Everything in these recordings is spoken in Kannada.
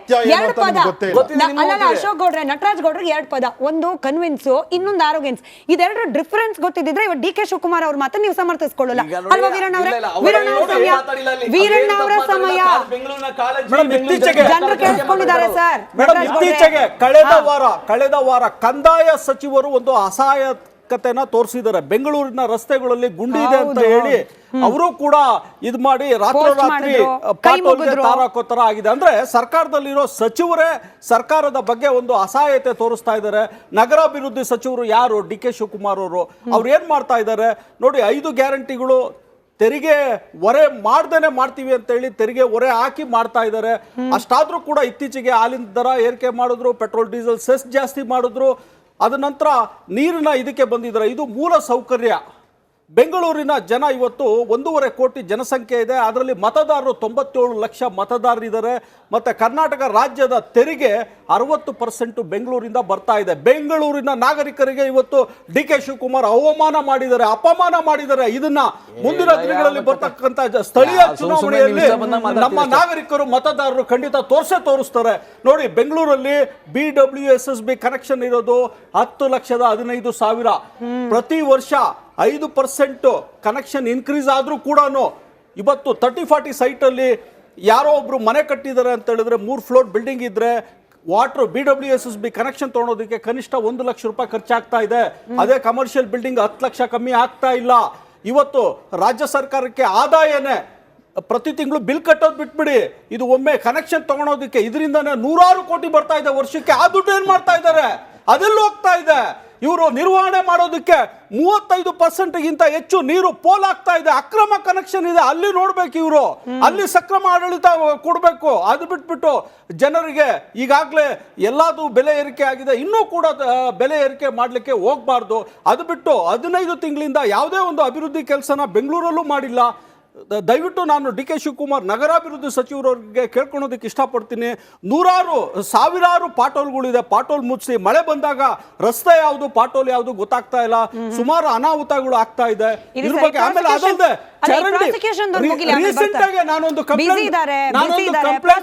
ಸತ್ಯ ಏನು ಅಂತ ನಮ್ಗೆ ಗೊತ್ತೇ ಇಲ್ಲ. ಅಲ್ಲ ಅಶೋಕ್ ಗೌಡ್ರೆ, ನಟರಾಜ್ ಗೌಡ್ರಿಗೆ 2 ಪದ, ಒಂದು ಕನ್ವಿನ್ಸ್, ಇನ್ನೊಂದು ಆರೋಗೆನ್ಸ್. ಇದೆರಡು ಡಿಫರೆನ್ಸ್ ಗೊತ್ತಿದ್ರೆ ಇವಾಗ ಡಿ ಕೆ ಶಿವಕುಮಾರ್ ಅವ್ರ ಮಾತ್ರ ನೀವು ಸಮರ್ಥಿಸ್ಕೊಳ್ಳಲ್ಲ ಅಲ್ವಾ ವೀರಣ್ಣ ಅವರೇ? ವೀರಣ್ಣ ಅವರ ಸಮಯ ಜನರು ಕೇಳಿಸ್ಕೊಂಡಿದ್ದಾರೆ ಸರ್. ಇತ್ತೀಚೆಗೆ ಕಳೆದ ವಾರ ಕಂದಾಯ ಸಚಿವರು ಒಂದು ಅಸಹಾಯಕತೆನ ತೋರಿಸಿದ್ದಾರೆ. ಬೆಂಗಳೂರಿನ ರಸ್ತೆಗಳಲ್ಲಿ ಗುಂಡಿ ಇದೆ ಅಂತ ಹೇಳಿ ಅವರು ಕೂಡ ಇದು ಮಾಡಿ ರಾತ್ರೋರಾತ್ರಿ ತಾರಾಕೋ ತರ ಆಗಿದೆ. ಅಂದ್ರೆ ಸರ್ಕಾರದಲ್ಲಿರೋ ಸಚಿವರೇ ಸರ್ಕಾರದ ಬಗ್ಗೆ ಒಂದು ಅಸಹಾಯತೆ ತೋರಿಸ್ತಾ ಇದ್ದಾರೆ. ನಗರಾಭಿವೃದ್ಧಿ ಸಚಿವರು ಯಾರು? ಡಿ ಕೆ ಶಿವಕುಮಾರ್ ಅವರು. ಅವ್ರು ಏನ್ ಮಾಡ್ತಾ ಇದ್ದಾರೆ ನೋಡಿ, 5 ಗ್ಯಾರಂಟಿಗಳು ತೆರಿಗೆ ಹೊರೆ ಮಾಡ್ದೇನೆ ಮಾಡ್ತೀವಿ ಅಂತ ಹೇಳಿ ತೆರಿಗೆ ಹೊರೆ ಹಾಕಿ ಮಾಡ್ತಾ ಇದ್ದಾರೆ. ಅಷ್ಟಾದ್ರೂ ಕೂಡ ಇತ್ತೀಚೆಗೆ ಹಾಲಿನ ದರ ಏರಿಕೆ ಮಾಡಿದ್ರು, ಪೆಟ್ರೋಲ್ ಡೀಸೆಲ್ ಸೆಸ್ ಜಾಸ್ತಿ ಮಾಡಿದ್ರು. ಅದ ನಂತರ ನೀರಿನ ಇದಕ್ಕೆ ಬಂದಿದ್ದಾರೆ. ಇದು ಮೂಲ ಸೌಕರ್ಯ. ಬೆಂಗಳೂರಿನ ಜನ ಇವತ್ತು 1.5 ಕೋಟಿ ಜನಸಂಖ್ಯೆ ಇದೆ. ಅದರಲ್ಲಿ ಮತದಾರರು 97 ಲಕ್ಷ ಮತದಾರರಿದ್ದಾರೆ. ಮತ್ತೆ ಕರ್ನಾಟಕ ರಾಜ್ಯದ ತೆರಿಗೆ 60% ಬೆಂಗಳೂರಿಂದ ಬರ್ತಾ ಇದೆ. ಬೆಂಗಳೂರಿನ ನಾಗರಿಕರಿಗೆ ಇವತ್ತು ಡಿ ಕೆ ಶಿವಕುಮಾರ್ ಅವಮಾನ ಮಾಡಿದ್ದಾರೆ, ಅಪಮಾನ ಮಾಡಿದ್ದಾರೆ. ಇದನ್ನ ಮುಂದಿನ ದಿನಗಳಲ್ಲಿ ಬರ್ತಕ್ಕಂಥ ಸ್ಥಳೀಯ ಚುನಾವಣೆಯಲ್ಲಿ ನಮ್ಮ ನಾಗರಿಕರು ಮತದಾರರು ಖಂಡಿತ ತೋರಿಸ್ತಾರೆ. ನೋಡಿ, ಬೆಂಗಳೂರಲ್ಲಿ BWSSB ಕನೆಕ್ಷನ್ ಇರೋದು 10,15,000. ಪ್ರತಿ ವರ್ಷ 5% ಕನೆಕ್ಷನ್ ಇನ್ಕ್ರೀಸ್ ಆದ್ರೂ ಕೂಡ ಇವತ್ತು 30-40 ಸೈಟಲ್ಲಿ ಯಾರೋ ಒಬ್ರು ಮನೆ ಕಟ್ಟಿದ್ದಾರೆ ಅಂತ ಹೇಳಿದ್ರೆ 3 ಫ್ಲೋರ್ ಬಿಲ್ಡಿಂಗ್ ಇದ್ರೆ ವಾಟರ್ BWSSB ಕನೆಕ್ಷನ್ ತಗೊಳೋದಕ್ಕೆ ಕನಿಷ್ಠ 1 ಲಕ್ಷ ರೂಪಾಯಿ ಖರ್ಚಾಗ್ತಾ ಇದೆ. ಅದೇ ಕಮರ್ಷಿಯಲ್ ಬಿಲ್ಡಿಂಗ್ 10 ಲಕ್ಷ ಕಮ್ಮಿ ಆಗ್ತಾ ಇಲ್ಲ. ಇವತ್ತು ರಾಜ್ಯ ಸರ್ಕಾರಕ್ಕೆ ಆದಾಯನೇ ಪ್ರತಿ ತಿಂಗಳು ಬಿಲ್ ಕಟ್ಟೋದು ಬಿಟ್ಬಿಡಿ, ಇದು ಒಮ್ಮೆ ಕನೆಕ್ಷನ್ ತಗೊಳೋದಕ್ಕೆ ಇದರಿಂದಾನೆ 100 ಕೋಟಿ ಬರ್ತಾ ಇದೆ ವರ್ಷಕ್ಕೆ. ಆ ದುಡ್ಡು ಏನ್ ಮಾಡ್ತಾ ಇದ್ದಾರೆ? ಅದೆಲ್ಲ ಹೋಗ್ತಾ ಇದೆ. ಇವರು ನಿರ್ವಹಣೆ ಮಾಡೋದಕ್ಕೆ 35%ಗಿಂತ ಹೆಚ್ಚು ನೀರು ಪೋಲಾಗ್ತಾ ಇದೆ. ಅಕ್ರಮ ಕನೆಕ್ಷನ್ ಇದೆ, ಅಲ್ಲಿ ನೋಡ್ಬೇಕು ಇವರು. ಅಲ್ಲಿ ಸಕ್ರಮ ಆಡಳಿತ ಕೊಡಬೇಕು. ಅದು ಬಿಟ್ಬಿಟ್ಟು ಜನರಿಗೆ ಈಗಾಗಲೇ ಎಲ್ಲದೂ ಬೆಲೆ ಏರಿಕೆ ಆಗಿದೆ, ಇನ್ನೂ ಕೂಡ ಬೆಲೆ ಏರಿಕೆ ಮಾಡಲಿಕ್ಕೆ ಹೋಗ್ಬಾರ್ದು. ಅದು ಬಿಟ್ಟು 15 ತಿಂಗಳಿಂದ ಯಾವುದೇ ಒಂದು ಅಭಿವೃದ್ಧಿ ಕೆಲಸನ ಬೆಂಗಳೂರಲ್ಲೂ ಮಾಡಿಲ್ಲ. ದಯವಿಟ್ಟು ನಾನು ಡಿ ಕೆ ಶಿವಕುಮಾರ್ ನಗರಾಭಿವೃದ್ಧಿ ಸಚಿವರಿಗೆ ಕೇಳ್ಕೊಳೋದಕ್ಕೆ ಇಷ್ಟಪಡ್ತೀನಿ. 100,000 ಪಾಟೋಲ್ಗಳಿದೆ, ಪಾಟೋಲ್ ಮುಚ್ಚಿಸಿ. ಮಳೆ ಬಂದಾಗ ರಸ್ತೆ ಯಾವುದು ಪಾಟೋಲ್ ಯಾವುದು ಗೊತ್ತಾಗ್ತಾ ಇಲ್ಲ. ಸುಮಾರು ಅನಾಹುತಗಳು ಆಗ್ತಾ ಇದೆ. ಇದ್ರ ಬಗ್ಗೆ ಆಮೇಲೆ ಅದಲ್ಲದೆ ರೀಸೆಂಟ್ ಆಗಿ ನಾನೊಂದು ಕಂಪ್ಲೇಂಟ್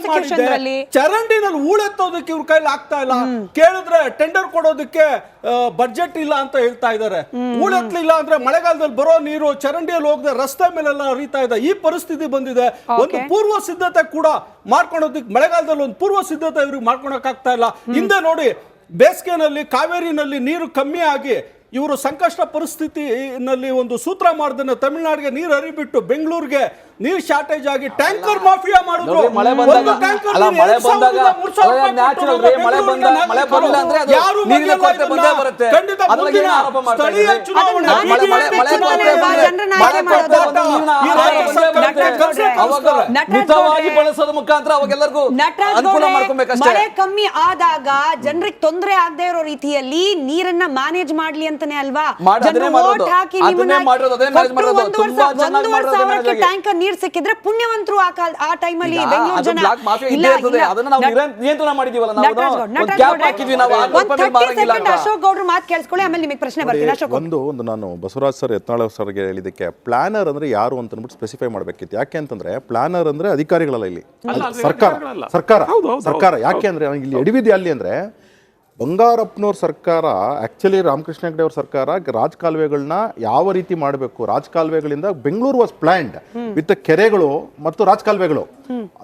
ಮಾಡಿದ್ದೆ. ಚರಂಡಿನಲ್ಲಿ ಹೂಳೆತ್ತೋದಕ್ಕೆ ಇವ್ರ ಕೈಲಿ ಆಗ್ತಾ ಇಲ್ಲ. ಕೇಳಿದ್ರೆ ಟೆಂಡರ್ ಕೊಡೋದಕ್ಕೆ ಬಡ್ಜೆಟ್ ಇಲ್ಲ ಅಂತ ಹೇಳ್ತಾ ಇದ್ದಾರೆ. ಹೂಳೆತ್ತಲಿಲ್ಲ ಅಂದ್ರೆ ಮಳೆಗಾಲದಲ್ಲಿ ಬರೋ ನೀರು ಚರಂಡಿಯಲ್ಲಿ ಹೋಗದೆ ರಸ್ತೆ ಮೇಲೆಲ್ಲ ಹರಿತಾ ಇದೆ. ಈ ಪರಿಸ್ಥಿತಿ ಬಂದಿದೆ. ಒಂದು ಪೂರ್ವ ಸಿದ್ಧತೆ ಕೂಡ ಮಾಡ್ಕೊಳೋದಕ್ಕೆ ಮಳೆಗಾಲದಲ್ಲಿ ಒಂದು ಪೂರ್ವ ಸಿದ್ಧತೆ ಇವ್ರಿಗೆ ಮಾಡ್ಕೊಳಕ್ ಆಗ್ತಾ ಇಲ್ಲ. ಹಿಂದೆ ನೋಡಿ, ಬೇಸಿಗೆನಲ್ಲಿ ಕಾವೇರಿನಲ್ಲಿ ನೀರು ಕಮ್ಮಿ ಆಗಿ ಇವರು ಸಂಕಷ್ಟ ಪರಿಸ್ಥಿತಿನಲ್ಲಿ ಒಂದು ಸೂತ್ರ ಮಾಡಿದ್ರೆ ತಮಿಳುನಾಡಿಗೆ ನೀರು ಹರಿಬಿಟ್ಟು ಬೆಂಗಳೂರಿಗೆ ನೀರು ಶಾರ್ಟೇಜ್ ಆಗಿ ಟ್ಯಾಂಕರ್ ಮಾಫಿಯಾ ಮಾಡಿದ್ರು. ಬಳಸೋದ ಮುಖಾಂತರ ಅವಾಗೆಲ್ಲರಿಗೂ ಅನುಕೂಲ ಮಾಡ್ಕೊಬೇಕಷ್ಟೇ. ಮಳೆ ಕಮ್ಮಿ ಆದಾಗ ಜನರಿಗೆ ತೊಂದರೆ ಆಗದೆ ಇರೋ ರೀತಿಯಲ್ಲಿ ನೀರನ್ನ ಮ್ಯಾನೇಜ್ ಮಾಡ್ಲಿ ಅಂತಾನೆ ಅಲ್ವಾ ಟ್ಯಾಂಕರ್ ನೀರ್ ಸಿಕ್ಕಿದ್ರೆ ಪುಣ್ಯವಂತರು. ಆ ಟೈಮಲ್ಲಿ ಬೆಂಗಳೂರು ಜನ ಅಶೋಕ್ ಗೌಡ್ರು ಮಾತು ಕೇಳಿಸ್ಕೊಳ್ಳಿ, ಆಮೇಲೆ ನಿಮಗೆ ಪ್ರಶ್ನೆ ಬರ್ತೀನಿ. ಒಂದು ನಾನು ಬಸವರಾಜ್ ಸರ್ ಯತ್ನಾಳ್ ಸರ್ಗೆ ಹೇಳಿದಕ್ಕೆ ಪ್ಲಾನರ್ ಅಂದ್ರೆ ಯಾರು ಅಂತ ಅಂದ್ಬಿಟ್ಟು ಸ್ಪೆಸಿಫೈ ಮಾಡ್ಬೇಕಿತ್ತು. ಯಾಕೆ ಅಂತಂದ್ರೆ ಪ್ಲಾನರ್ ಅಂದ್ರೆ ಅಧಿಕಾರಿಗಳಲ್ಲ, ಇಲ್ಲಿ ಸರ್ಕಾರ. ಯಾಕೆ ಅಂದ್ರೆ ಇಲ್ಲಿ ಎಡವಿದೆ ಅಲ್ಲಿ ಅಂದ್ರೆ ಬಂಗಾರಪ್ಪನವ್ರ ಸರ್ಕಾರ, ಆಕ್ಚುಲಿ ರಾಮಕೃಷ್ಣ ಹೆಗಡೆ ಅವ್ರ ಸರ್ಕಾರ ರಾಜಕಾಲುವೆಗಳನ್ನ ಯಾವ ರೀತಿ ಮಾಡಬೇಕು, ರಾಜಕಾಲುವೆಗಳಿಂದ ಬೆಂಗಳೂರು ವಾಸ್ ಪ್ಲಾನ್ಡ್ ವಿತ್ ಕೆರೆಗಳು ಮತ್ತು ರಾಜಕಾಲುವೆಗಳು.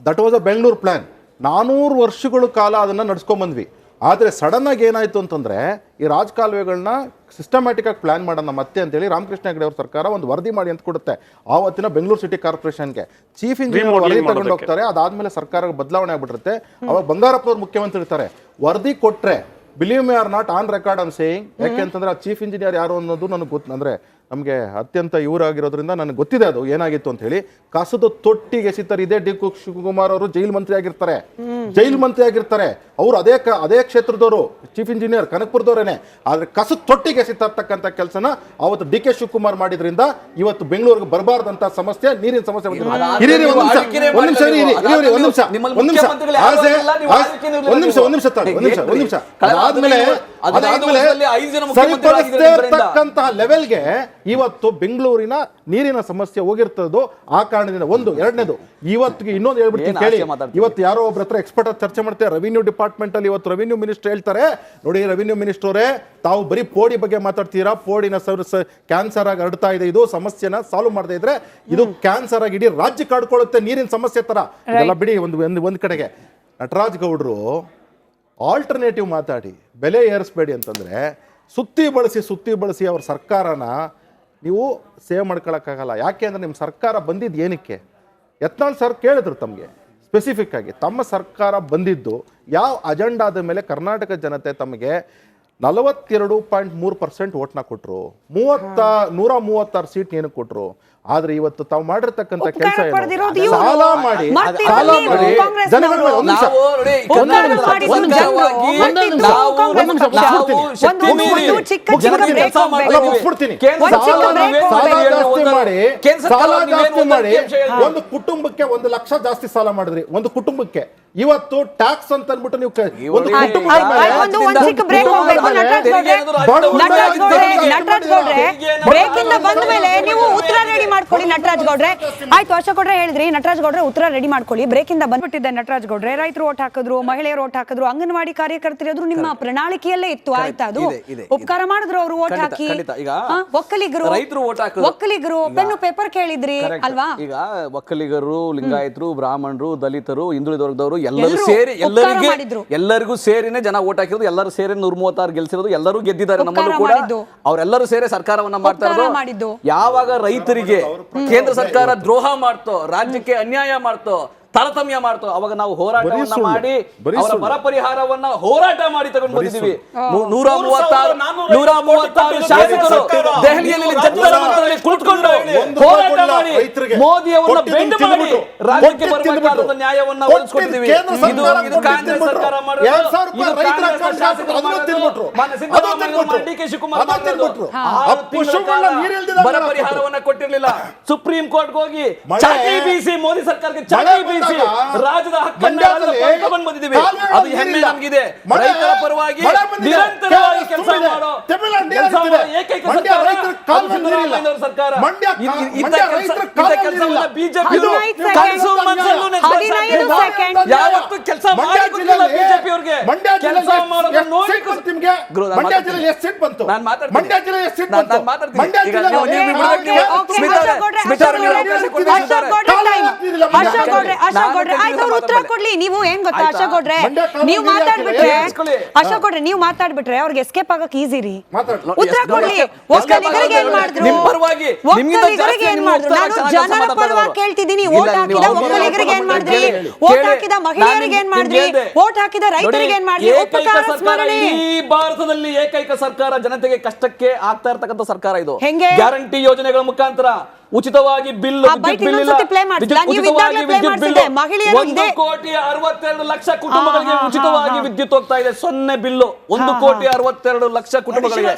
That was a Bengaluru plan. 400 ವರ್ಷಗಳ ಕಾಲ ಅದನ್ನ ನಡ್ಸ್ಕೊಂಡ್ ಬಂದ್ವಿ. ಆದರೆ ಸಡನ್ ಆಗಿ ಏನಾಯ್ತು ಅಂತಂದ್ರೆ ಈ ರಾಜಕಾಲುವೆಗಳನ್ನ ಸಿಸ್ಟಮ್ಯಾಟಿಕ್ ಆಗಿ ಪ್ಲಾನ್ ಮಾಡೋಣ ಮತ್ತೆ ಅಂತೇಳಿ ರಾಮಕೃಷ್ಣ ಹೆಗಡೆ ಅವ್ರ ಸರ್ಕಾರ ಒಂದು ವರದಿ ಮಾಡಿ ಅಂತ ಕೊಡುತ್ತೆ ಆವತ್ತಿನ ಬೆಂಗಳೂರು ಸಿಟಿ ಕಾರ್ಪೊರೇಷನ್ಗೆ. ಚೀಫ್ ಇಂಜಿನಿಯರ್ ವರದಿ ತಗೊಂಡು ಹೋಗ್ತಾರೆ. ಅದಾದ್ಮೇಲೆ ಸರ್ಕಾರ ಬದಲಾವಣೆ ಆಗ್ಬಿಟ್ಟಿರುತ್ತೆ. ಅವಾಗ ಬಂಗಾರಪ್ಪನವ್ರು ಮುಖ್ಯಮಂತ್ರಿ ಇರ್ತಾರೆ. ವರದಿ ಕೊಟ್ರೆ believe me or not on record I'm saying. ಯಾಕೆಂತಂದ್ರೆ ಆ ಚೀಫ್ ಇಂಜಿನಿಯರ್ ಯಾರು ಅನ್ನೋದು ನನಗೆ ಗೊತ್ತು. ಅಂದ್ರೆ ನಮಗೆ ಅತ್ಯಂತ ಇವರಾಗಿರೋದ್ರಿಂದ ನನಗೆ ಗೊತ್ತಿದೆ ಅದು ಏನಾಗಿತ್ತು ಅಂತ ಹೇಳಿ. ಕಸದ ತೊಟ್ಟಿಗೆ ಎಸಿತಾರೆ. ಇದೇ ಡಿ ಕೆ ಶಿವಕುಮಾರ್ ಅವರು ಜೈಲ್ ಮಂತ್ರಿ ಆಗಿರ್ತಾರೆ. ಅವರು ಅದೇ ಕ್ಷೇತ್ರದವರು, ಚೀಫ್ ಇಂಜಿನಿಯರ್ ಕನಕಪುರದವರೇನೆ. ಆದ್ರೆ ಕಸದ ತೊಟ್ಟಿಗೆ ಎಸಿತಕ್ಕಂಥ ಕೆಲಸನ ಅವತ್ತು ಡಿ ಕೆ ಶಿವಕುಮಾರ್ ಮಾಡಿದ್ರಿಂದ ಇವತ್ತು ಬೆಂಗಳೂರಿಗೆ ಬರಬಾರ್ದಂತ ಸಮಸ್ಯೆ, ನೀರಿನ ಸಮಸ್ಯೆ ಬಂದಿದೆ. ಒಂದ್ ನಿಮಿಷ ಅದಾದ್ಮೇಲೆ ವರ್ಷದಲ್ಲಿ 5 ಜನ ಮುಖ್ಯಮಂತ್ರಿಗಳಾಗಿದ್ದಾರೆ ಇದರಿಂದ. ಸರಿಪಡಿಸತಕ್ಕಂತಹ ಲೆವೆಲ್ಗೆ ಇವತ್ತು ಬೆಂಗಳೂರಿನ ನೀರಿನ ಸಮಸ್ಯೆ ಹೋಗಿರ್ತದ್ದು ಆ ಕಾರಣದಿಂದ. ಒಂದು ಎರಡನೇದು, ಇವತ್ತಿಗೆ ಇನ್ನೊಂದು ಹೇಳ್ಬಿಡ್ತೀನಿ ಏನ್ ಕೇಳಿ. ಆಸೆ ಮಾತಾಡ್ತೀವಿ? ಇವತ್ತು ಯಾರೋ ಒಬ್ಬರ ಹತ್ರ ಎಕ್ಸ್ಪರ್ಟ್ ಚರ್ಚೆ ಮಾಡ್ತಾರೆ ರೆವಿನ್ಯೂ ಡಿಪಾರ್ಟ್ಮೆಂಟ್ ಅಲ್ಲಿ. ಇವತ್ತು ರೆವಿನ್ಯೂ ಮಿನಿಸ್ಟರ್ ಹೇಳ್ತಾರೆ, ನೋಡಿ ರೆವಿನ್ಯೂ ಮಿನಿಸ್ಟರ್ ಅವರೇ, ತಾವು ಬರೀ ಪೋಡಿ ಬಗ್ಗೆ ಮಾತಾಡ್ತೀರಾ, ಪೋಡಿನ ಕ್ಯಾನ್ಸರ್ ಆಗಿ ಹರಡ್ತಾ ಇದೆ, ಇದು ಸಮಸ್ಯೆನ ಸಾಲ್ವ್ ಮಾಡದೇ ಇದ್ರೆ ಇದು ಕ್ಯಾನ್ಸರ್ ಆಗಿ ಇಡೀ ರಾಜ್ಯ ಕಾಡ್ಕೊಳ್ಳುತ್ತೆ ನೀರಿನ ಸಮಸ್ಯೆ ತರ. ಇದೆಲ್ಲ ಬಿಡಿ ಒಂದ್ ಕಡೆಗೆ. ನಟರಾಜ್ ಗೌಡ್ರು ಆಲ್ಟರ್ನೇಟಿವ್ ಮಾತಾಡಿ ಬೆಲೆ ಏರಿಸಬೇಡಿ ಅಂತಂದ್ರೆ ಸುತ್ತಿ ಬಳಸಿ ಅವ್ರ ಸರ್ಕಾರನ ನೀವು ಸೇವ್ ಮಾಡ್ಕೊಳಕ್ಕಾಗಲ್ಲ. ಯಾಕೆ ಅಂದ್ರೆ ನಿಮ್ಮ ಸರ್ಕಾರ ಬಂದಿದ್ದು ಏನಕ್ಕೆ? ಯತ್ನಾಳ್ ಸರ್ ಕೇಳಿದ್ರು ತಮಗೆ ಸ್ಪೆಸಿಫಿಕ್ ಆಗಿ, ತಮ್ಮ ಸರ್ಕಾರ ಬಂದಿದ್ದು ಯಾವ ಅಜೆಂಡಾದ ಮೇಲೆ ಕರ್ನಾಟಕ ಜನತೆ ತಮಗೆ 42.3% ಓಟ್ನ ಕೊಟ್ಟರು, 136 ಸೀಟ್ ಏನಕ್ಕೆ ಕೊಟ್ಟರು. ಆದ್ರೆ ಇವತ್ತು ತಾವು ಮಾಡಿರ್ತಕ್ಕಂಥ ಕೆಲಸ ಸಾಲ ಮಾಡಿ ಜನಗಳ ಮೇಲೆ ಒಂದು ಕುಟುಂಬಕ್ಕೆ 1 ಲಕ್ಷ ಜಾಸ್ತಿ ಸಾಲ ಮಾಡಿದ್ರಿ. ಒಂದು ಕುಟುಂಬಕ್ಕೆ ಇವತ್ತು ಟ್ಯಾಕ್ಸ್ ಅಂತ ಅಂದ್ಬಿಟ್ಟು ನೀವು ಒಂದು ಉತ್ತರ ರೆಡಿ ಮಾಡ್ಕೊಳ್ಳಿ ನಟರಾಜ್ ಗೌಡ್ರೆ. ಆಯ್ತು, ಅಶೋಕ್ ಗೌಡ್ರೆ ಹೇಳಿದ್ರಿ, ನಟರಾಜ್ ಗೌಡ್ರೆ ಉತ್ತರ ರೆಡಿ ಮಾಡ್ಕೊಳ್ಳಿ. ಬ್ರೇಕ್ ಇಂದ ಬಂದ್ಬಿಟ್ಟಿದ್ದೆ ನಟರಾಜ್ ಗೌಡ್ರೆ. ರೈತರು ಓಟ್ ಹಾಕಿದ್ರು, ಮಹಿಳೆಯರು ಓಟ್ ಹಾಕಿದ್ರು, ಅಂಗನವಾಡಿ ಕಾರ್ಯಕರ್ತರು ನಿಮ್ಮ ಪ್ರಣಾಳಿಕೆಯಲ್ಲೇ ಇತ್ತು. ಆಯ್ತಾ, ಅದು ಉಪಕಾರ ಮಾಡಿದ್ರು ಅವರು ಓಟ್ ಹಾಕಿ. ಒಕ್ಕಲಿಗರು ಪೆನ್ನು ಪೇಪರ್ ಕೇಳಿದ್ರಿ ಅಲ್ವಾ? ಈಗ ಒಕ್ಕಲಿಗರು, ಲಿಂಗಾಯತರು, ಬ್ರಾಹ್ಮಣರು, ದಲಿತರು, ಹಿಂದುಳಿದ ವರ್ಗದವರು ಎಲ್ಲರಿಗೂ ಸೇರಿನೇ ಜನ ಓಟ್ ಹಾಕಿರೋದು. ಎಲ್ಲರೂ ಸೇರಿ 136 ಗೆಲ್ಸಿರೋದು. ಎಲ್ಲರೂ ಗೆದ್ದಿದ್ದಾರೆ, ನಮ್ಮನ್ನು ಕೂಡ. ಅವರೆಲ್ಲರೂ ಸೇರಿ ಸರ್ಕಾರವನ್ನ ಮಾಡ್ತಾ ಇರೋದು. ಯಾವಾಗ ರೈತರಿಗೆ ಕೇಂದ್ರ ಸರ್ಕಾರ ದ್ರೋಹ ಮಾಡ್ತೋ, ರಾಜ್ಯಕ್ಕೆ ಅನ್ಯಾಯ ಮಾಡ್ತೋ, ತಾರತಮ್ಯ ಮಾಡ್ತೋ, ಅವಾಗ ನಾವು ಹೋರಾಟವನ್ನ ಮಾಡಿ ಅವರ ಬರ ಪರಿಹಾರವನ್ನ ಹೋರಾಟ ಮಾಡಿ ತಗೊಂಡು ಬಂದಿದ್ದೀವಿ. 136 ಶಾಸಕರು ದೆಹಲಿಯಲ್ಲಿ ಜಂತರ್ ಮಂತರಲ್ಲಿ ಕುಳಿತುಕೊಂಡು ಹೋರಾಟ ಮಾಡಿ ಮೋದಿ ಅವರನ್ನ ಬೆಂಡ್ ಮಾಡಿ ರಾಜ್ಯಕ್ಕೆ ಬರಬೇಕಾದ ನ್ಯಾಯವನ್ನ ಒದಗಿಸಿಕೊಟ್ಟಿದ್ದೀವಿ. ಇದು ಕಾಂಗ್ರೆಸ್ ಸರ್ಕಾರ ಮಾಡಿದ್ರು. ಡಿ.ಕೆ. ಶಿವಕುಮಾರ್ ಬರ ಪರಿಹಾರವನ್ನ ಕೊಟ್ಟಿರಲಿಲ್ಲ. ಸುಪ್ರೀಂ ಕೋರ್ಟ್ ಹೋಗಿ ಚಾಟಿ ಬೀಸಿ ಮೋದಿ ಸರ್ಕಾರಕ್ಕೆ ಚಾಟಿ ಬೀಸಿ ರಾಜ್ಯದ ಹಕ್ಕನ್ನ ತಗೊಂಡು ಬಂದಿದ್ದೀವಿ. ಅದು ಹೆಮ್ಮೆ ನಮಗಿದೆ. ರೈತರ ಪರವಾಗಿ ನಿರಂತರವಾಗಿ ಕೆಲಸ ಮಾಡೋ ಏಕೈಕ ಸರ್ಕಾರ. ಇಂಥ ಕೆಲಸವನ್ನ ಬಿಜೆಪಿ ಯಾವತ್ತು ಕೆಲಸ ಮಾಡಿ ಗೊತ್ತಿಲ್ಲ ಬಿಜೆಪಿ ಅವ್ರಿಗೆ. ಕೆಲಸ ಮಾಡೋದು ನೋಡಿ ನಾನು ಉತ್ತರ ಕೊಡ್ಲಿ. ನೀವು ಏನ್ ಗೊತ್ತಾ ಅಶೋಕ್ ಗೌಡ್ರೆ, ನೀವು ಮಾತಾಡ್ಬಿಟ್ರೆ ಅವ್ರಿಗೆ ಎಸ್ಕೇಪ್ ಆಗಕ್ ಈಸಿ ರೀ. ಉತ್ತರ ಕೊಡ್ಲಿ. ಒಕ್ಕಲಿಗರಿಗೆ ಏನ್ ಮಾಡಿದ್ರು? ಒಕ್ಕಲಿಗರಿಗೆ ಏನ್ ಮಾಡಿದ್ರು? ನಾನು ಜನರ ಪರವಾಗಿ ಕೇಳ್ತಿದ್ದೀನಿ. ಓಟ್ ಹಾಕಿದ ಒಕ್ಕಲಿಗರಿಗೆ ಏನ್ ಮಾಡಿದ್ರಿ? ಓಟ್ ಹಾಕಿದ ಮಹಿಳೆಯರಿಗೆ ಏನ್ ಮಾಡಿದ್ರಿ? ಓಟ್ ಹಾಕಿದ ರೈತರಿಗೆ ಏನ್ ಮಾಡಿದ್ರಿ? ಉಪಕಾರ ಸ್ಮರಣೆ. ಈ ಭಾರತದಲ್ಲಿ ಏಕೈಕ ಸರ್ಕಾರ ಜನತೆಗೆ ಕಷ್ಟಕ್ಕೆ ಆಗ್ತಾ ಇರ್ತಕ್ಕಂಥ ಸರ್ಕಾರ ಇದು. ಹೆಂಗೆ? ಗ್ಯಾರಂಟಿ ಯೋಜನೆಗಳ ಮುಖಾಂತರ ಉಚಿತವಾಗಿ ಬಿಲ್, ವಿದ್ಯುತ್ ಬಿಲ್, 1,62,00,000 ಕುಟುಂಬಗಳಿಗೆ ಉಚಿತವಾಗಿ ವಿದ್ಯುತ್ ಹೋಗ್ತಾ ಇದೆ. 0 ಬಿಲ್ಲು 1,62,00,000 ಕುಟುಂಬಗಳಿಗೆ.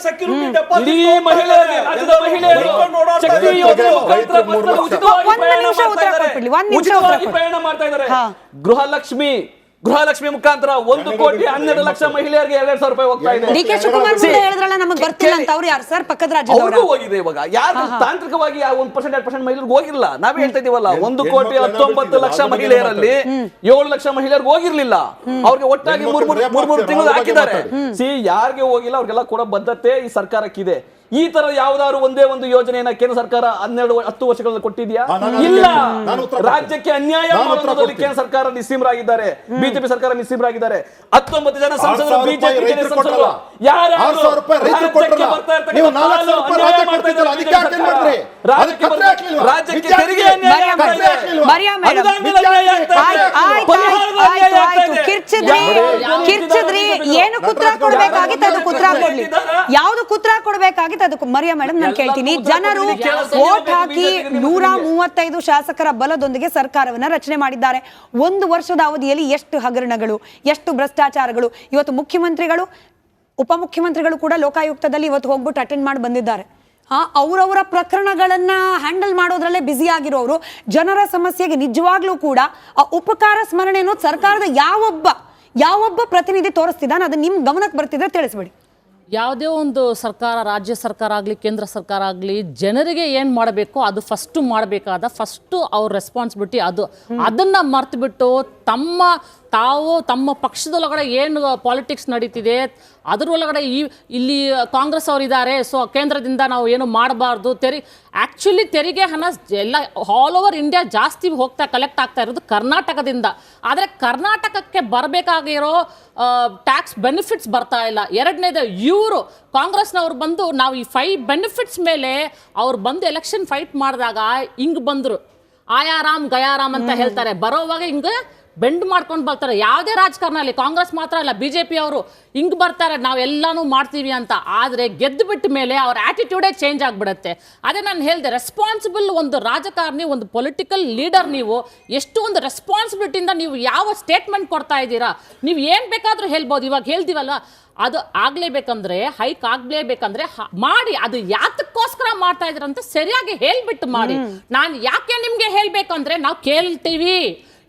ಇಡೀ ಮಹಿಳೆಯರಿಗೆ, ರಾಜ್ಯದ ಮಹಿಳೆಯರು ಶಕ್ತಿ ಯೋಜನೆ ಮುಖಾಂತರ ಉಚಿತವಾಗಿ ಪ್ರಯಾಣ ಮಾಡ್ತಾ ಇದ್ದಾರೆ. ಗೃಹಲಕ್ಷ್ಮಿ ಮುಖಾಂತರ 1,12,00,000 ಮಹಿಳೆಯರಿಗೆ 2,000 ರೂಪಾಯಿ ಹೋಗ್ತಾ ಇದೆ. ಡಿ.ಕೆ. ಶಿವಕುಮಾರ್ ಹೇಳಿದ್ರಲ್ಲ ನಮಗೆ ಬರ್ತಿಲ್ಲ ಅಂತ. ಅವ್ರು ಯಾರು ಸರ್? ಪಕ್ಕದ ರಾಜ್ಯದವರು ಹೋಗಿದೆ. ಇವಾಗ ಯಾರು ತಾಂತ್ರಿಕವಾಗಿ 1% 2% ಮಹಿಳೆಯರಿಗೆ ಹೋಗಿಲ್ಲ. ನಾವೇ ಹೇಳ್ತಾ ಇದೀವಲ್ಲ, 1,19,00,000 ಮಹಿಳೆಯರಲ್ಲಿ 7 ಲಕ್ಷ ಮಹಿಳೆಯರಿಗೆ ಹೋಗಿರ್ಲಿಲ್ಲ. ಅವ್ರಿಗೆ ಒಟ್ಟಾಗಿ 3 ತಿಂಗಳು ಹಾಕಿದ್ದಾರೆ. ಯಾರಿಗೆ ಹೋಗಿಲ್ಲ ಅವ್ರಿಗೆಲ್ಲ ಕೂಡ ಬದ್ಧತೆ ಈ ಸರ್ಕಾರಕ್ಕಿದೆ. ಈ ತರ ಯಾವ್ದಾದ್ರು ಒಂದೇ ಒಂದು ಯೋಜನೆಯನ್ನ ಕೇಂದ್ರ ಸರ್ಕಾರ 10 ವರ್ಷಗಳಲ್ಲಿ ಕೊಟ್ಟಿದ್ಯಾ? ಇಲ್ಲ. ರಾಜ್ಯಕ್ಕೆ ಅನ್ಯಾಯ ಮಾಡೋದ್ರಲ್ಲಿ ಕೇಂದ್ರ ಸರ್ಕಾರ ನಿಸ್ಸೀಮರಾಗಿದ್ದಾರೆ, ಬಿಜೆಪಿ ಸರ್ಕಾರ ನಿಸ್ಸೀಮರಾಗಿದ್ದಾರೆ. 19 ಜನ ಸಂಸದರು ಬಿಜೆಪಿ ಸಂಸದರು ರಾಜ್ಯಕ್ಕೆ ತೆರಿಗೆ ಅನ್ಯಾಯ ಕಿರ್ಚಿದ್ರಿ. ಏನು ಕುತ್ರ ಕೊಡ್ಬೇಕಾಗಿತ್ತು ಅದು ಕುತ್ರ ಕೊಡ್ಲಿ. ಯಾವ್ದು ಕುತ್ರ ಕೊಡ್ಬೇಕಾಗಿತ್ತು ಅದಕ್ಕೂ ಮರಿಯಾ ಮೇಡಮ್ ನಾನು ಕೇಳ್ತೀನಿ. ಜನರು ವೋಟ್ ಹಾಕಿ 135 ಶಾಸಕರ ಬಲದೊಂದಿಗೆ ಸರ್ಕಾರವನ್ನ ರಚನೆ ಮಾಡಿದ್ದಾರೆ. 1 ವರ್ಷದ ಅವಧಿಯಲ್ಲಿ ಎಷ್ಟು ಹಗರಣಗಳು, ಎಷ್ಟು ಭ್ರಷ್ಟಾಚಾರಗಳು. ಇವತ್ತು ಮುಖ್ಯಮಂತ್ರಿಗಳು, ಉಪಮುಖ್ಯಮಂತ್ರಿಗಳು ಕೂಡ ಲೋಕಾಯುಕ್ತದಲ್ಲಿ ಇವತ್ತು ಹೋಗ್ಬಿಟ್ಟು ಅಟೆಂಡ್ ಮಾಡಿ ಬಂದಿದ್ದಾರೆ. ಅವರವರ ಪ್ರಕರಣಗಳನ್ನ ಹ್ಯಾಂಡಲ್ ಮಾಡೋದ್ರಲ್ಲೇ ಬ್ಯುಸಿ ಆಗಿರೋರು ಜನರ ಸಮಸ್ಯೆಗೆ ನಿಜವಾಗ್ಲೂ ಕೂಡ ಆ ಉಪಕಾರ ಸ್ಮರಣೆ ಅನ್ನೋದು ಸರ್ಕಾರದ ಯಾವೊಬ್ಬ ಪ್ರತಿನಿಧಿ ತೋರಿಸ್ತಿದ್ದಾನೆ ಅದು ನಿಮ್ ಗಮನಕ್ಕೆ ಬರ್ತಿದ್ರೆ ತಿಳಿಸ್ಬೇಡಿ. ಯಾವುದೇ ಒಂದು ಸರ್ಕಾರ, ರಾಜ್ಯ ಸರ್ಕಾರ ಆಗಲಿ ಕೇಂದ್ರ ಸರ್ಕಾರ ಆಗಲಿ, ಜನರಿಗೆ ಏನು ಮಾಡಬೇಕು ಅದು ಫಸ್ಟು ಅವ್ರ ರೆಸ್ಪಾನ್ಸಿಬಿಲಿಟಿ ಅದು. ಅದನ್ನು ಮರೆತುಬಿಟ್ಟು ತಮ್ಮ ಪಕ್ಷದೊಳಗಡೆ ಏನು ಪಾಲಿಟಿಕ್ಸ್ ನಡೀತಿದೆ ಅದರೊಳಗಡೆ ಇಲ್ಲಿ ಕಾಂಗ್ರೆಸ್ ಅವರಿದ್ದಾರೆ, ಸೊ ಕೇಂದ್ರದಿಂದ ನಾವು ಏನು ಮಾಡಬಾರ್ದು, ಆ್ಯಕ್ಚುಲಿ ತೆರಿಗೆ ಹಣ ಎಲ್ಲ ಆಲ್ ಓವರ್ ಇಂಡಿಯಾ ಜಾಸ್ತಿ ಕಲೆಕ್ಟ್ ಆಗ್ತಾ ಇರೋದು ಕರ್ನಾಟಕದಿಂದ. ಆದರೆ ಕರ್ನಾಟಕಕ್ಕೆ ಬರಬೇಕಾಗಿರೋ ಟ್ಯಾಕ್ಸ್ ಬೆನಿಫಿಟ್ಸ್ ಬರ್ತಾ ಇಲ್ಲ. ಎರಡನೇದು, ಇವರು ಕಾಂಗ್ರೆಸ್ನವ್ರು ಬಂದು ನಾವು ಈ 5 ಬೆನಿಫಿಟ್ಸ್ ಮೇಲೆ ಅವ್ರು ಬಂದು ಎಲೆಕ್ಷನ್ ಫೈಟ್ ಮಾಡಿದಾಗ ಹಿಂಗೆ ಬಂದರು, ಆಯಾರಾಮ್ ಗಯಾರಾಮ್ ಅಂತ ಹೇಳ್ತಾರೆ. ಬರೋವಾಗ ಹಿಂಗೆ ಬೆಂಡ್ ಮಾಡ್ಕೊಂಡು ಬರ್ತಾರೆ. ಯಾವುದೇ ರಾಜಕಾರಣ ಅಲ್ಲಿ, ಕಾಂಗ್ರೆಸ್ ಮಾತ್ರ ಅಲ್ಲ, BJP ಅವರು ಹಿಂಗೆ ಬರ್ತಾರೆ, ನಾವೆಲ್ಲಾನು ಮಾಡ್ತೀವಿ ಅಂತ. ಆದರೆ ಗೆದ್ದು ಬಿಟ್ಟ ಮೇಲೆ ಅವ್ರ ಆಟಿಟ್ಯೂಡೇ ಚೇಂಜ್ ಆಗಿಬಿಡುತ್ತೆ. ಅದೇ ನಾನು ಹೇಳಿದೆ, ರೆಸ್ಪಾನ್ಸಿಬಲ್ ಒಂದು ರಾಜಕಾರಣಿ, ಒಂದು ಪೊಲಿಟಿಕಲ್ ಲೀಡರ್, ನೀವು ಎಷ್ಟು ಒಂದು ರೆಸ್ಪಾನ್ಸಿಬಿಲಿಟಿಯಿಂದ ನೀವು ಯಾವ ಸ್ಟೇಟ್ಮೆಂಟ್ ಕೊಡ್ತಾ ಇದ್ದೀರಾ. ನೀವು ಏನು ಬೇಕಾದರೂ ಹೇಳ್ಬೋದು. ಇವಾಗ ಹೇಳ್ತೀವಲ್ವ, ಅದು ಆಗಲೇಬೇಕಂದ್ರೆ, ಹೈಕ್ ಆಗಲೇಬೇಕಂದ್ರೆ ಮಾಡಿ. ಅದು ಯಾತಕ್ಕೋಸ್ಕರ ಮಾಡ್ತಾ ಇದ್ದೀರಂತ ಸರಿಯಾಗಿ ಹೇಳ್ಬಿಟ್ಟು ಮಾಡಿ. ನಾನು ಯಾಕೆ ನಿಮಗೆ ಹೇಳಬೇಕಂದ್ರೆ, ನಾವು ಕೇಳ್ತೀವಿ.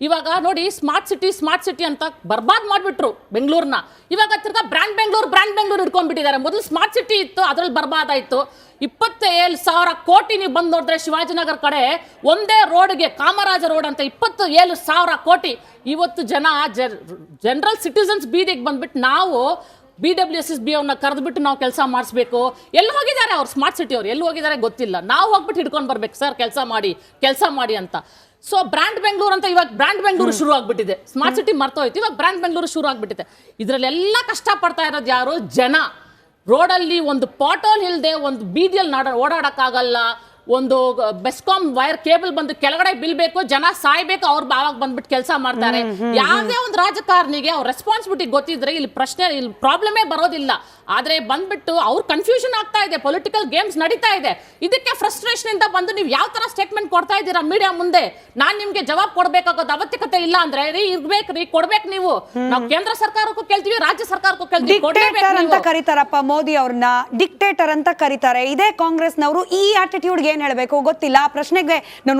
ಇವಾಗ ನೋಡಿ, ಸ್ಮಾರ್ಟ್ ಸಿಟಿ ಅಂತ ಬರ್ಬಾದ್ ಮಾಡಿಬಿಟ್ರು ಬೆಂಗಳೂರನ್ನ. ಇವಾಗ ತಿರ್ಗಾ ಬ್ರ್ಯಾಂಡ್ ಬೆಂಗಳೂರು ಹಿಡ್ಕೊಂಡ್ಬಿಟ್ಟಿದ್ದಾರೆ. ಮೊದಲು ಸ್ಮಾರ್ಟ್ ಸಿಟಿ ಇತ್ತು, ಅದ್ರಲ್ಲಿ ಬರ್ಬಾದಾಯಿತು. 27,000 ಕೋಟಿ ನೀವು ಬಂದು ನೋಡಿದ್ರೆ ಶಿವಾಜಿನಗರ ಕಡೆ ಒಂದೇ ರೋಡ್ಗೆ, ಕಾಮರಾಜ ರೋಡ್ ಅಂತ 27,000 ಕೋಟಿ. ಇವತ್ತು ಜನರಲ್ ಸಿಟಿಸನ್ಸ್ ಬೀದಿಗೆ ಬಂದ್ಬಿಟ್ಟು ನಾವು BWSSB ಅವ್ರನ್ನ ಕರೆದ್ಬಿಟ್ಟು ನಾವು ಕೆಲಸ ಮಾಡಿಸ್ಬೇಕು. ಎಲ್ಲಿ ಹೋಗಿದ್ದಾರೆ ಅವ್ರು, ಸ್ಮಾರ್ಟ್ ಸಿಟಿ ಅವ್ರು ಎಲ್ಲಿ ಹೋಗಿದ್ದಾರೆ ಗೊತ್ತಿಲ್ಲ. ನಾವು ಹೋಗ್ಬಿಟ್ಟು ಹಿಡ್ಕೊಂಡು ಬರ್ಬೇಕು, ಸರ್ ಕೆಲಸ ಮಾಡಿ ಅಂತ. ಸೊ ಬ್ರ್ಯಾಂಡ್ ಬೆಂಗಳೂರು ಅಂತ ಇವಾಗ ಬ್ರ್ಯಾಂಡ್ ಬೆಂಗಳೂರು ಶುರು ಆಗ್ಬಿಟ್ಟಿದೆ. ಸ್ಮಾರ್ಟ್ ಸಿಟಿ ಮರ್ತೋಯ್ತು, ಇವಾಗ ಬ್ರ್ಯಾಂಡ್ ಬೆಂಗಳೂರು ಶುರು ಆಗ್ಬಿಟ್ಟಿದೆ. ಇದರಲ್ಲೆಲ್ಲ ಕಷ್ಟಪಡ್ತಾ ಇರೋದು ಯಾರು? ಜನ. ರೋಡಲ್ಲಿ ಒಂದು ಪಾಟೋಲ್ ಇಲ್ಲದೆ ಒಂದು ಬೀದಿಯಲ್ಲಿ ಓಡಾಡಕ್ಕಾಗಲ್ಲ. ಒಂದು ಬೆಸ್ಕಾಂ ವೈರ್ ಕೇಬಲ್ ಬಂದು ಕೆಳಗಡೆ ಬೀಳ್ಬೇಕು, ಜನ ಸಾಯ್ಬೇಕು, ಅವ್ರು ಆವಾಗ ಬಂದ್ಬಿಟ್ಟು ಕೆಲಸ ಮಾಡ್ತಾರೆ. ಯಾವುದೇ ಒಂದು ರಾಜಕಾರಣಿಗೆ ಅವ್ರ ರೆಸ್ಪಾನ್ಸಿಬಿಲಿಟಿ ಗೊತ್ತಿದ್ರೆ ಇಲ್ಲಿ ಪ್ರಾಬ್ಲಮೇ ಬರೋದಿಲ್ಲ. ಆದ್ರೆ ಬಂದ್ಬಿಟ್ಟು ಅವ್ರು ಕನ್ಫ್ಯೂಷನ್ ಆಗ್ತಾ ಇದೆ, ಪೊಲಿಟಿಕಲ್ ಗೇಮ್ಸ್ ನಡೀತಾ ಇದೆ. ಇದಕ್ಕೆ ಫ್ರಸ್ಟ್ರೇಷನ್ ಇಂದ ಬಂದು ನೀವು ಯಾವ ತರ ಸ್ಟೇಟ್ಮೆಂಟ್ ಕೊಡ್ತಾ ಇದ್ದೀರಾ ಮೀಡಿಯಾ ಮುಂದೆ? ನಾನ್ ನಿಮ್ಗೆ ಜವಾಬ್ ಕೊಡ್ಬೇಕಾಗೋದು ಅವಶ್ಯಕತೆ ಇಲ್ಲ ಅಂದ್ರೆ ಕೊಡ್ಬೇಕು ನೀವು. ನಾವು ಕೇಂದ್ರ ಸರ್ಕಾರಕ್ಕೂ ಕೇಳ್ತೀವಿ, ರಾಜ್ಯ ಸರ್ಕಾರಕ್ಕೂ ಕೇಳ್ತೀವಿ. ಡಿಕ್ಟೇಟರ್ ಅಂತ ಕರೀತಾರಪ್ಪ ಮೋದಿ ಅವ್ರನ್ನ, ಡಿಕ್ಟೇಟರ್ ಅಂತ ಕರೀತಾರೆ. ಇದೇ ಕಾಂಗ್ರೆಸ್ನವರು ಈ ಆಟಿಟ್ಯೂಡ್ ಏನ್ ಹೇಳ್ಬೇಕು ಗೊತ್ತಿಲ್ಲ. ಪ್ರಶ್ನೆಗೆ ನಾನು